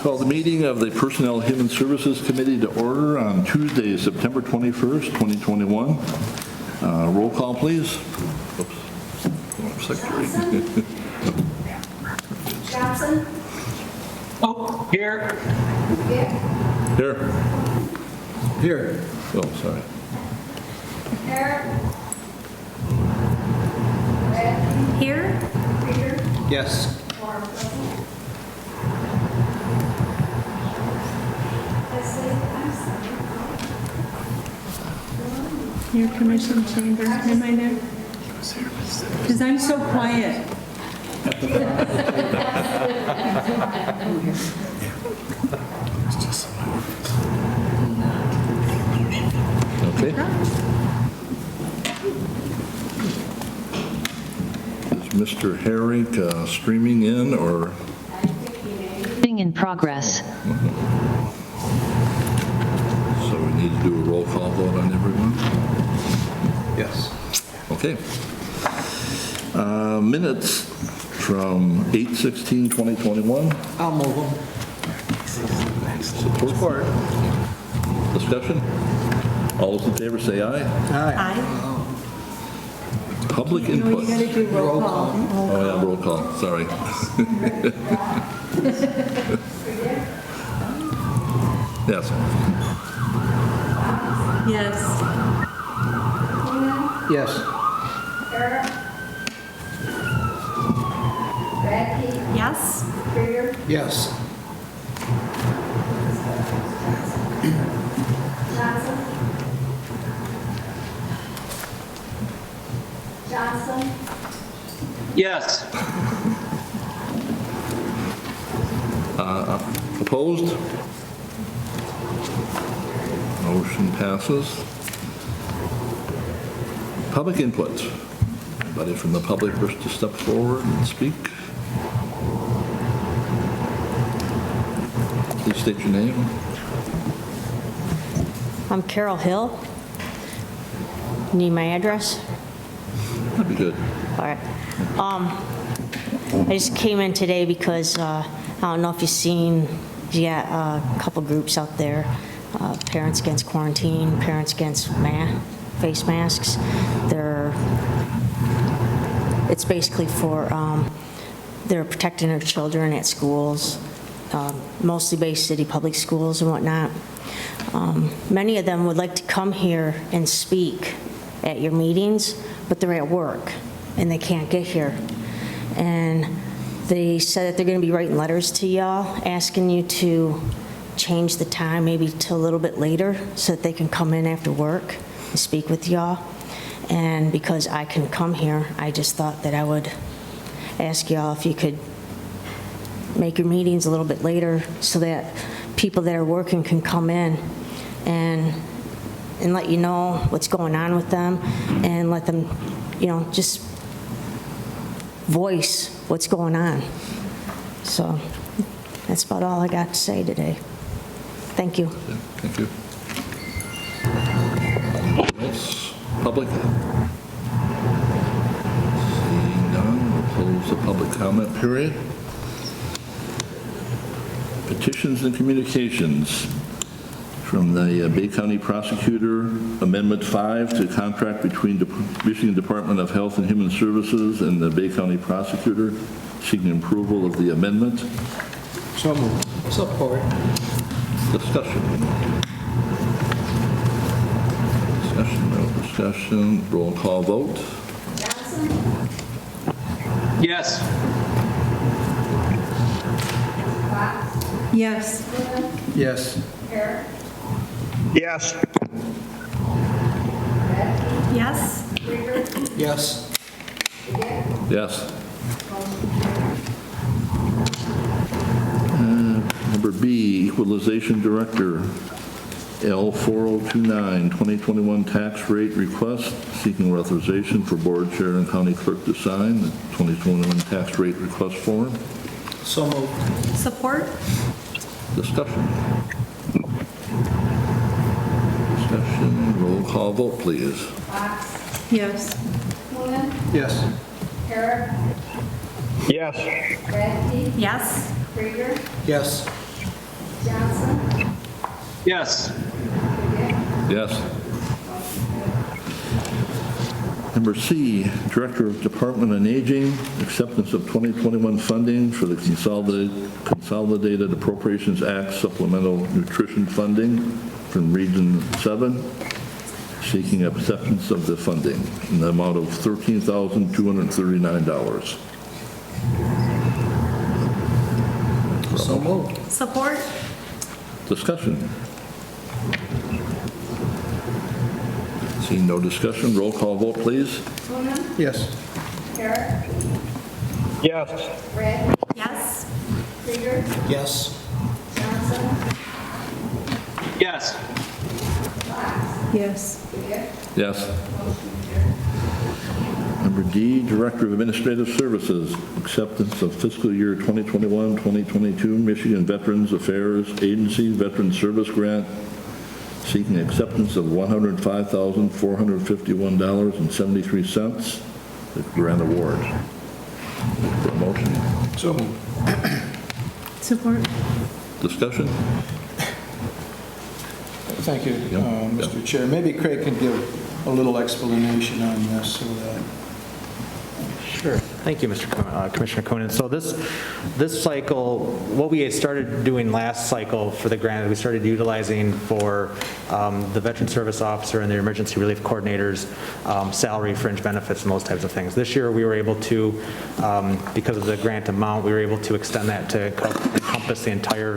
Call the meeting of the Personnel Human Services Committee to order on Tuesday, September 21st, 2021. Roll call, please. Oops. Secretary. Johnson? Oh, here. Here. Here. Oh, sorry. Eric? Brent? Here? Peter? Yes. Laura present. Leslie? I'm sorry. Your Commissioner Chambers, am I there? Because I'm so quiet. Okay. Is Mr. Herrick streaming in or? In progress. So we need to do a roll call vote on everyone? Yes. Okay. Minutes from 8/16/2021. I'll move them. Support. Discussion? All those in favor say aye. Aye. Public No, input. you gotta do roll call. Oh yeah, roll call, sorry. Yes. Yes. Yes. Eric? Becky? Yes? Peter? Yes. Johnson? Johnson? Yes. Opposed? Motion passes. Public input. Anybody from the public wish to step forward and speak? Please state your name. I'm Carol Hill. Need my address? That'd be good. All right. I just came in today because I don't know if you've seen, you got a couple groups out there, Parents Against Quarantine, Parents Against Face Masks. It's basically for, they're protecting their children at schools, mostly Bay City public schools and whatnot. Many of them would like to come here and speak at your meetings, but they're at work and they can't get here. And they said that they're going to be writing letters to y'all asking you to change the time maybe to a little bit later so that they can come in after work and speak with y'all. And because I can come here, I just thought that I would ask y'all if you could make your meetings a little bit later so that people that are working can come in and let you know what's going on with them and let them, just voice what's going on. So that's about all I got to say today. Thank you. Thank you. Yes. Public? Seeing none, we'll close the public comment period. Petitions and Communications from the Bay County Prosecutor, Amendment 5 to contract between the Michigan Department of Health and Human Services and the Bay County Prosecutor, seeking approval of the amendment. So moved. Support. Discussion. No discussion. Roll call vote. Johnson? Yes. Fox? Yes. Yes. Eric? Yes. Becky? Yes? Peter? Yes. Yes. Number B, Equalization Director, L4029, 2021 tax rate request, seeking authorization for board chair and county clerk to sign the 2021 tax rate request form. So moved. Support? Discussion. Roll call vote, please. Fox? Yes. Quinn? Yes. Eric? Yes. Radke, Yes. Krieger, Yes. Johnson, Yes. Yes. Number C, Director of Department on Aging, acceptance of 2021 funding for the Consolidated Appropriations Act Supplemental Nutrition Funding from Region 7, seeking acceptance of the funding in the amount of $13,239. So moved. Support? Discussion. Seeing no discussion, roll call vote, please. Coonan, Yes. Carrot, Yes. Radke, Yes. Krieger, Yes. Johnson, Yes. Yes. Yes. Number D, Director of Administrative Services, acceptance of fiscal year 2021-2022 Michigan Veterans Affairs Agency Veteran Service Grant, seeking acceptance of $105,451.73, the grant award. For a motion. So moved. Support? Discussion? Thank you, Yeah. Mr. Chair. Maybe Craig can give a little explanation on this so that... Sure. Thank you, Commissioner Coonan. So this cycle, what we had started doing last cycle for the grant, we started utilizing for the Veteran Service Officer and the Emergency Relief Coordinators, salary, fringe benefits, and those types of things. This year, we were able to, because of the grant amount, we were able to extend that to encompass the entire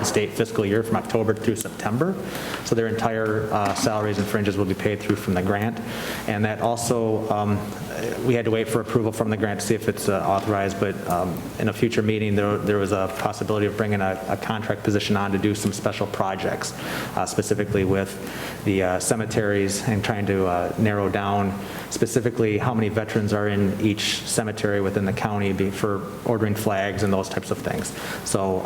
state fiscal year from October through September. So their entire salaries and fringes will be paid through from the grant. And that also, we had to wait for approval from the grant to see if it's authorized, but in a future meeting, there was a possibility of bringing a contract position on to do some special projects, specifically with the cemeteries and trying to narrow down specifically how many veterans are in each cemetery within the county for ordering flags and those types of things. So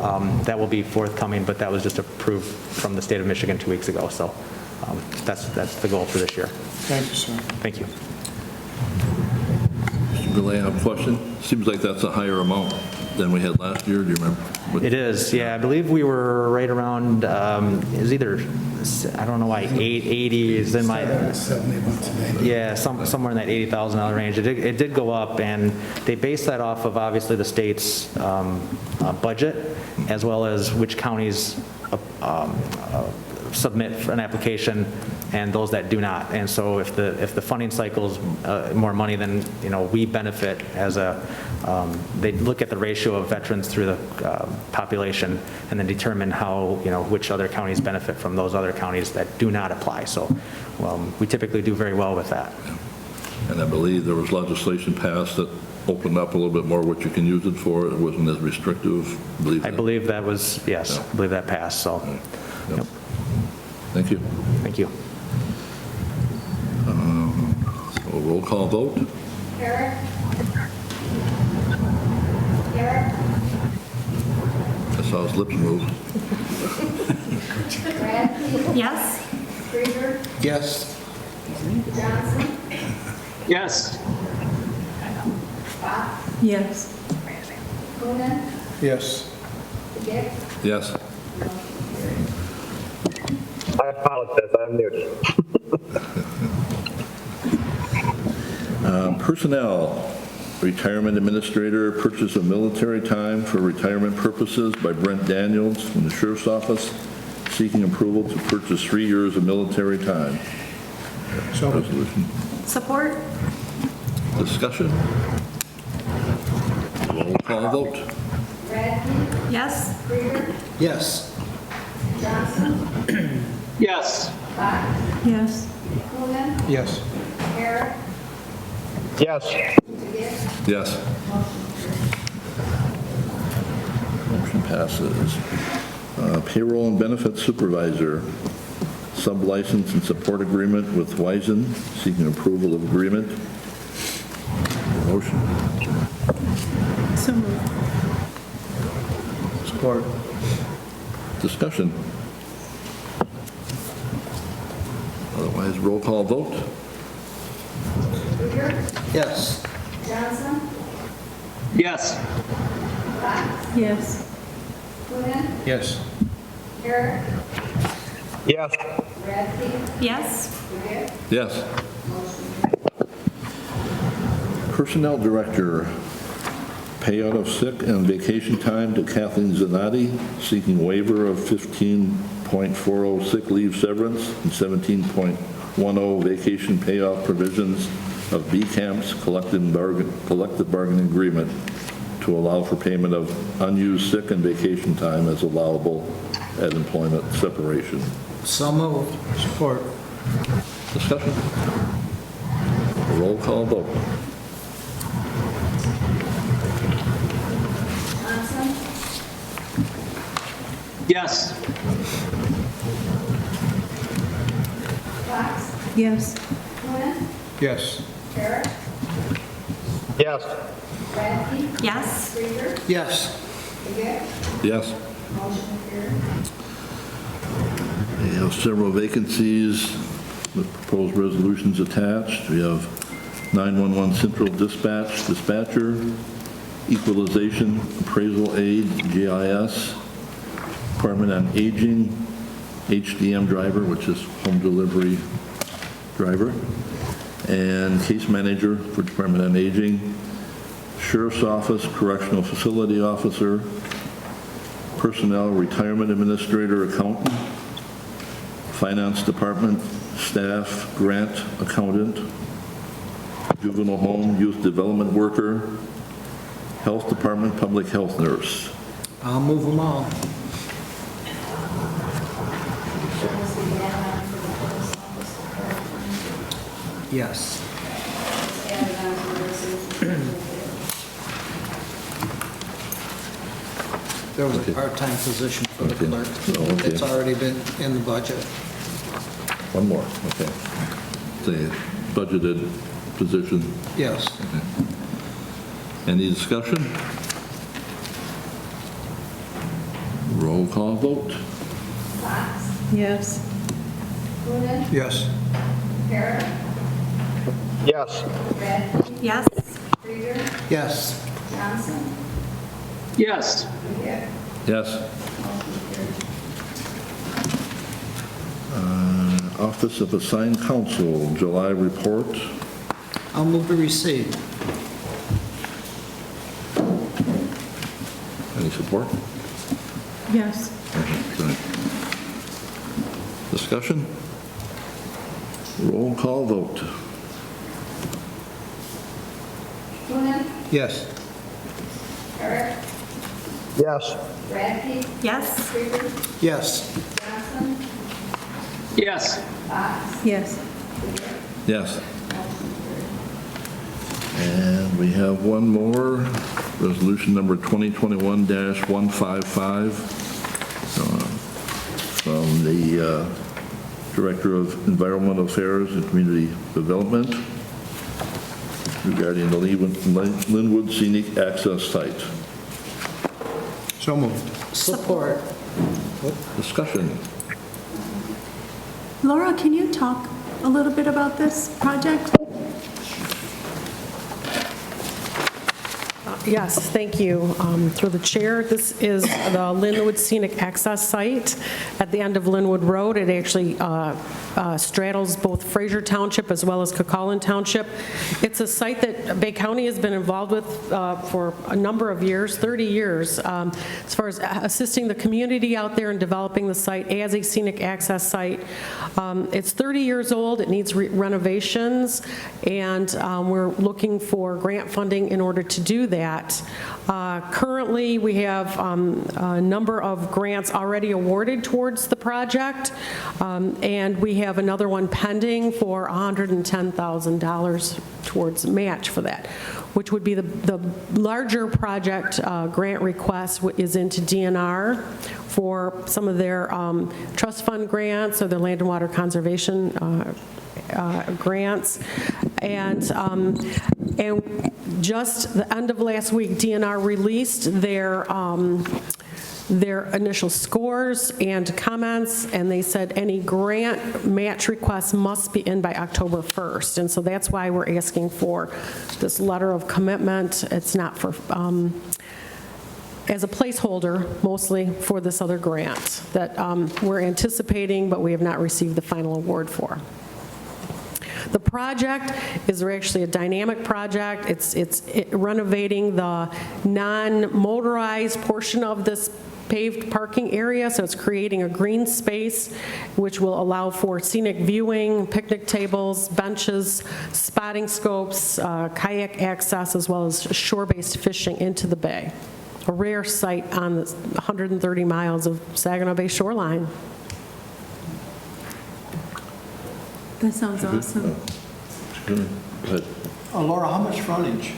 that will be forthcoming, but that was just approved from the state of Michigan 2 weeks ago. So that's the goal for this year. Thank you, sir. Thank you. Mr. Goulet, I have a question. Seems like that's a higher amount than we had last year. Do you remember? It is, yeah. I believe we were right around, it was either, I don't know why, 80 is in my... Yeah, somewhere in that $80,000 range. It did go up, and they based that off of, obviously, the state's budget, as well as which counties submit an application and those that do not. And so if the funding cycle's more money, then we benefit as they look at the ratio of veterans through the population and then determine how which other counties benefit from those other counties that do not apply. So we typically do very well with that. And I believe there was legislation passed that opened up a little bit more what you can use it for. It wasn't as restrictive. I believe that was, yes, Yeah. I believe that passed. So, Yep. Thank you. thank you. So roll call vote. Carrot, Carrot, I saw his lips move. Radke, Yes. Krieger, Yes. Johnson, Yes. Yes. Coonan, Yes. Dick, Yes. I apologize, I'm muted. Personnel, retirement administrator, purchase of military time for retirement purposes by Brent Daniels from the Sheriff's Office, seeking approval to purchase 3 years of military time. So moved. Resolution. Support? Discussion? Roll call vote. Radke, Yes. Krieger, Yes. Johnson, Yes. Yes. Coonan, Yes. Carrot, Yes. Dick, Yes. Motion passes. Payroll and benefits supervisor, sub-license and support agreement with Whyzen, seeking approval of agreement. Motion. So moved. Support. Discussion. Otherwise, roll call vote. Krieger, Yes. Johnson, Yes. Yes. Coonan, Yes. Eric, Yes. Radke, Yes. DeVitt, Yes. motion carried. Personnel Director, payout of sick and vacation time to Kathleen Zanotti, seeking waiver of 15.40 sick leave severance and 17.10 vacation payoff provisions of B Camp's collective bargaining agreement to allow for payment of unused sick and vacation time as allowable at employment separation. So moved. Support. Discussion? Roll call vote. Johnson, Yes. Fox, Yes. Coonan, Yes. Eric, Yes. Radke, Yes. Krieger, Yes. DeVitt, Yes. motion carried. We have several vacancies with proposed resolutions attached. We have 911 Central Dispatcher, Equalization, Appraisal Aid, GIS, Department on Aging, HDM driver, which is home delivery driver, and Case Manager for Department on Aging, Sheriff's Office, Correctional Facility Officer, Personnel Retirement Administrator, Accountant, Finance Department, Staff, Grant, Accountant, Juvenile Home, Youth Development Worker, Health Department, Public Health Nurse. I'll move them all. Yes. Added on to the resolution. There was a part-time position for the Okay. clerk. Oh, okay. It's already been in the budget. One more, okay. It's a budgeted position. Yes. Any discussion? Roll call vote. Fox, Yes. Coonan, Yes. Eric, Yes. Radke, Yes. Krieger, Yes. Johnson, Yes. DeVitt, Yes. motion carried. Office of Assigned Counsel, July report. I'll move to receive. Any support? Yes. Okay. Discussion? Roll call vote. Coonan, Yes. Eric, Yes. Radke, Yes. Krieger, Yes. Johnson, Yes. Fox, Yes. DeVitt, Yes. motion carried. And we have one more, resolution number 2021-155, from the Director of Environmental Affairs and Community Development regarding the Linwood Scenic Access Site. So moved. Support. Discussion. Laura, can you talk a little bit about this project? Yes, thank you. Through the chair, this is the Linwood Scenic Access Site at the end of Linwood Road. It actually straddles both Fraser Township as well as Cucaulin Township. It's a site that Bay County has been involved with for a number of years, 30 years, as far as assisting the community out there in developing the site as a scenic access site. It's 30 years old, it needs renovations, and we're looking for grant funding in order to do that. Currently, we have a number of grants already awarded towards the project, and we have another one pending for $110,000 towards match for that, which would be the larger project grant request is into DNR for some of their trust fund grants or their land and water conservation grants. And just the end of last week, DNR released their their initial scores and comments, and they said any grant match requests must be in by October 1st. And so that's why we're asking for this letter of commitment. It's not for, as a placeholder, mostly for this other grant that we're anticipating, but we have not received the final award for. The project is actually a dynamic project. It's renovating the non-motorized portion of this paved parking area, so it's creating a green space which will allow for scenic viewing, picnic tables, benches, spotting scopes, kayak access, as well as shore-based fishing into the bay. A rare sight on the 130 miles of Saginaw Bay shoreline. That sounds awesome. Go ahead. Laura, how much frontage?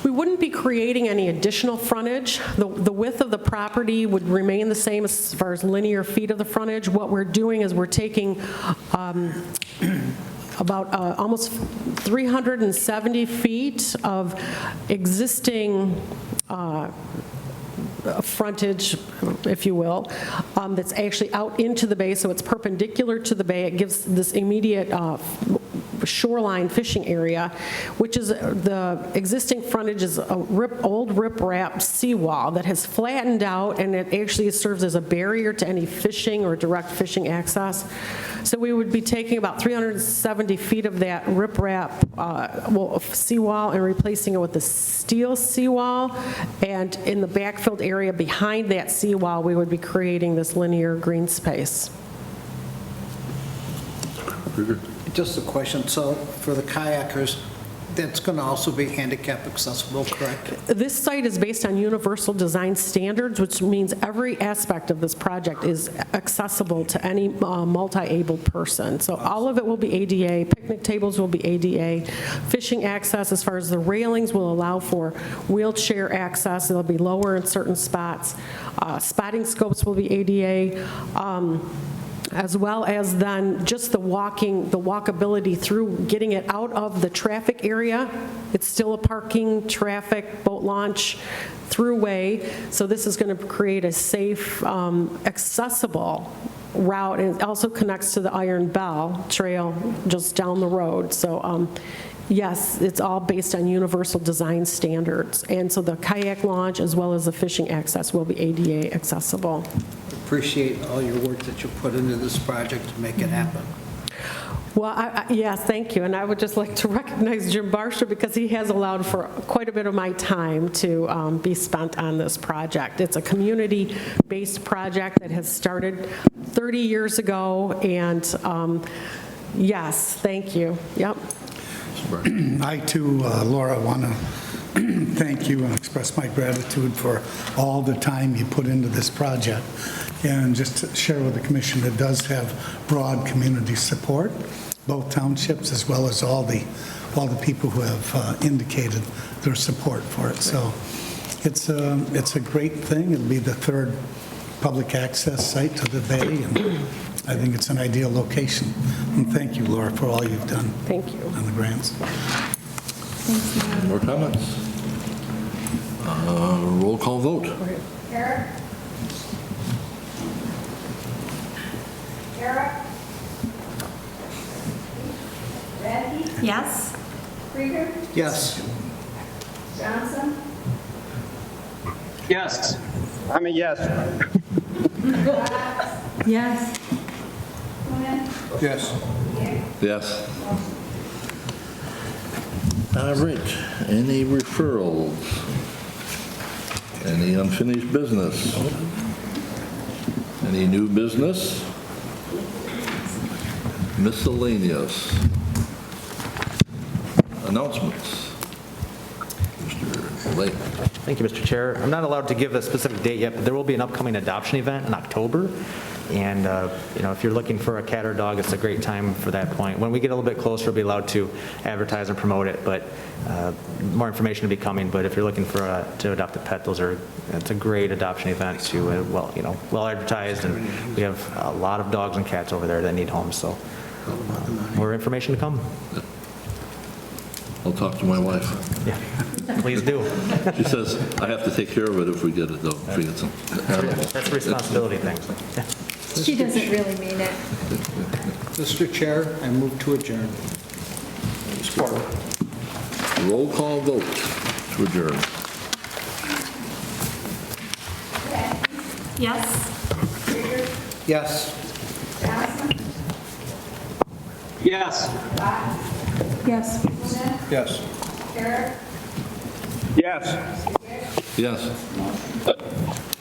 We wouldn't be creating any additional frontage. The width of the property would remain the same as far as linear feet of the frontage. What we're doing is we're taking about almost 370 feet of existing frontage, if you will, that's actually out into the bay, so it's perpendicular to the bay. It gives this immediate shoreline fishing area, which is the existing frontage is a old riprap seawall that has flattened out, and it actually serves as a barrier to any fishing or direct fishing access. So we would be taking about 370 feet of that riprap seawall and replacing it with a steel seawall, and in the backfilled area behind that seawall, we would be creating this linear green space. Just a question, so for the kayakers, that's going to also be handicap accessible, correct? This site is based on universal design standards, which means every aspect of this project is accessible to any multi-abled person. So all of it will be ADA, picnic tables will be ADA, fishing access as far as the railings will allow for wheelchair access, they'll be lower in certain spots, spotting scopes will be ADA, as well as then just the walkability through, getting it out of the traffic area. It's still a parking, traffic, boat launch, throughway. So this is going to create a safe, accessible route, and it also connects to the Iron Bell Trail just down the road. So yes, it's all based on universal design standards. And so the kayak launch as well as the fishing access will be ADA accessible. Appreciate all your work that you put into this project to make it happen. Well, yes, thank you. And I would just like to recognize Jim Barsha because he has allowed for quite a bit of my time to be spent on this project. It's a community-based project that has started 30 years ago. And yes, thank you. Yep. I too, Laura, want to thank you and express my gratitude for all the time you put into this project. And just to share with the commission, it does have broad community support, both townships as well as all the people who have indicated their support for it. So it's a great thing. It'll be the third public access site to the bay, and I think it's an ideal location. And thank you, Laura, for all you've done. Thank you. On the grants. Any more comments? Roll call vote. Eric? Eric? Radke? Yes? Krieger? Yes. Johnson? Yes. I'm a yes. Yes. Coonan? Yes. Yes. All right. Any referrals? Any unfinished business? Any new business? Miscellaneous. Announcements. Mr. Lake. Thank you, Mr. Chair. I'm not allowed to give a specific date yet, but there will be an upcoming adoption event in October. And, if you're looking for a cat or dog, it's a great time for that point. When we get a little bit closer, we'll be allowed to advertise and promote it, but more information will be coming. But if you're looking to adopt a pet, it's a great adoption event to, well advertised. And we have a lot of dogs and cats over there that need homes, so more information to come. I'll talk to my wife. Yeah, please do. She says I have to take care of it if we get it, though, if we get some animals. That's a responsibility thing. She doesn't really mean it. Mr. Chair, I move to adjourn. Roll call vote to adjourn. Yes. Yes. Johnson, Yes. Yes. Yes. Carrick, Yes. Yes.